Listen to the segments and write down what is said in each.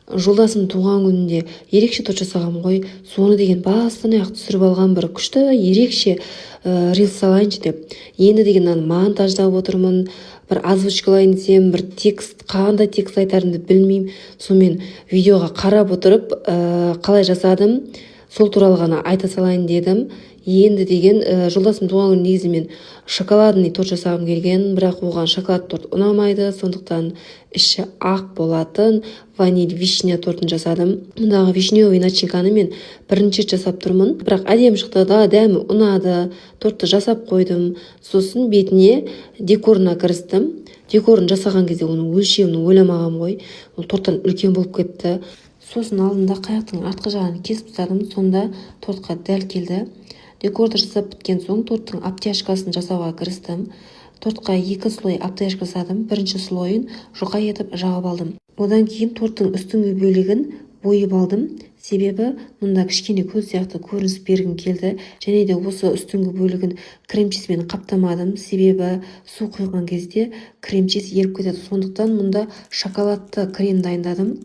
жолдасым туған күнінде ерекше торт жасағам ғой, соны деген бастан аяқ түсіріп алған бір күшті ерекше рилс салайыншы деп. Енді деген монтаждап отырмын, бір озвучкалайын десем, бір текст, қандай текст айтарымды білмеймін. Сонымен видеоға қарап отырып, қалай жасадым, сол туралы ғана айта салайын дедім. Енді деген жолдасым туған күні негізі мен шоколадный торт жасағым келген, бірақ оған шоколад торт ұнамайды, сондықтан іші ақ болатын ваниль вишня тортын жасадым. Мұндағы вишневый начинканы мен бірінші жасап тұрмын, бірақ әдемі шықты да, дәмі ұнады. Тортты жасап қойдым. Сосын бетіне декорына кірістім. Декорын жасаған кезде оның өлшемін ойламағам ғой, ол торттан үлкен болып кетті. Сосын алдында қаяқтың артқы жағын кесіп тастадым, сонда тортқа дәл келді. Декорды жасап біткен соң торттың обтяжкасын жасауға кірістім. Тортқа 2 слой обтяжка жасадым. Бірінші слойын жұқа етіп жағып алдым. Одан кейін торттың үстіңгі бөлігін бойып алдым. Себебі мұнда кішкене көз сияқты көрініс бергім келді. Және де осы үстіңгі бөлігін крем-чизбен қаптамадым. Себебі су құйған кезде крем-чиз еріп кетеді. Сондықтан мұнда шоколадты крем дайындадым.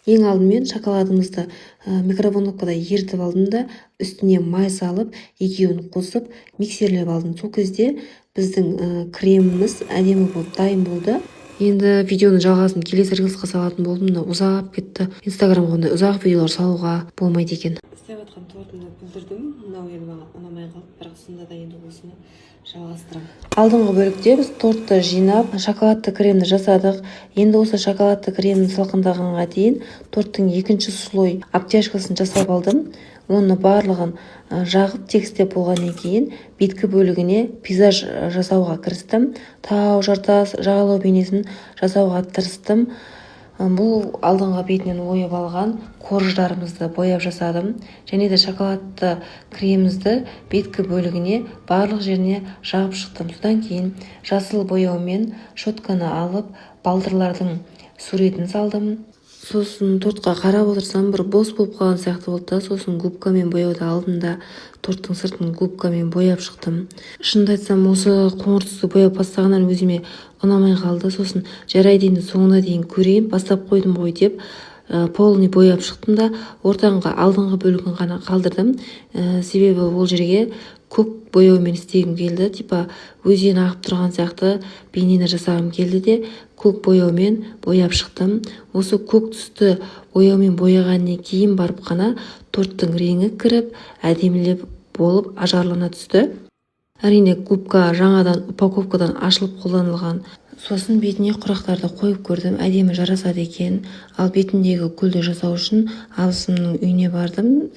Ең алдымен шоколадымызды микроволновкада ерітіп алдым да, үстіне май салып, екеуін қосып, миксерлеп алдым. Сол кезде біздің креміміз әдемі болып дайын болды. Енді видеоның жалғасын келесі рилсқа салатын болдым, да ұзап кетті. Инстаграмға ондай ұзақ видеолар салуға болмайды екен. Істеп жатқан тортымды бүлдірдім. Мынау енді маған ұнамай қалды, бірақ сонда да енді осыны жалғастырамын. Алдыңғы бөлікте біз тортты жинап, шоколадты кремді жасадық. Енді осы шоколадты кремді салқындағанға дейін торттың екінші слой обтяжкасын жасап алдым. Оны барлығын жағып текстеп болғаннан кейін беткі бөлігіне пейзаж жасауға кірістім. Тау, жартас, жағалау бейнесін жасауға тырыстым. Бұл алдыңғы бетінен ойып алған корждарымызды бояп жасадым. Және де шоколадты кремімізді беткі бөлігіне барлық жеріне жағып шықтым. Содан кейін жасыл бояумен щетканы алып, балдырлардың суретін салдым. Сосын тортқа қарап отырсам, бір бос болып қалған сияқты болды. Сосын губкамен бояуды алдым да торттың сыртын губкамен бояп шықтым. Шынымды айтсам, осы қоңыр түсті бояп бастағаннан өзіме ұнамай қалды. Сосын жарайды енді соңына дейін көрейін, бастап қойдым ғой деп полный бояп шықтым да ортаңғы алдыңғы бөлігін ғана қалдырдым. Себебі ол жерге көк бояумен істегім келді. Типа өзен ағып тұрған сияқты бейнені жасағым келді де көк бояумен бояп шықтым. Осы көк түсті бояумен бояғаннан кейін барып қана торттың реңі кіріп, әдемілеп болып ажарлана түсті. Әрине губка жаңадан упаковкадан ашылып қолданылған. Сосын бетіне құрақтарды қойып көрдім, әдемі жарасады екен. Ал бетіндегі гүлді жасау үшін абысымның үйіне бардым.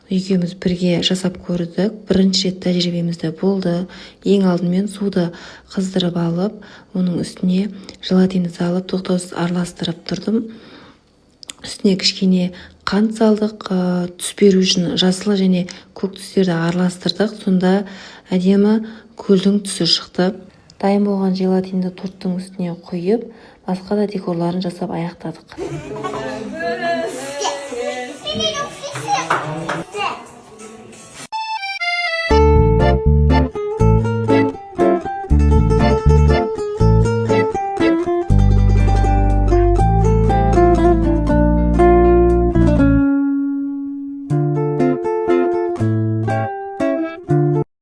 Екеуміз бірге жасап көрдік. Бірінші рет тәжірибемізде болды. Ең алдымен суды қыздырып алып, оның үстіне желатинді салып, тоқтаусыз араластырып тұрдым. Үстіне кішкене қант салдық, түс беру үшін жасыл және көк түстерді араластырдық. Сонда әдемі гүлдің түсі шықты. Дайын болған желатинді торттың үстіне құйып, басқа да декорларын жасап аяқтадық.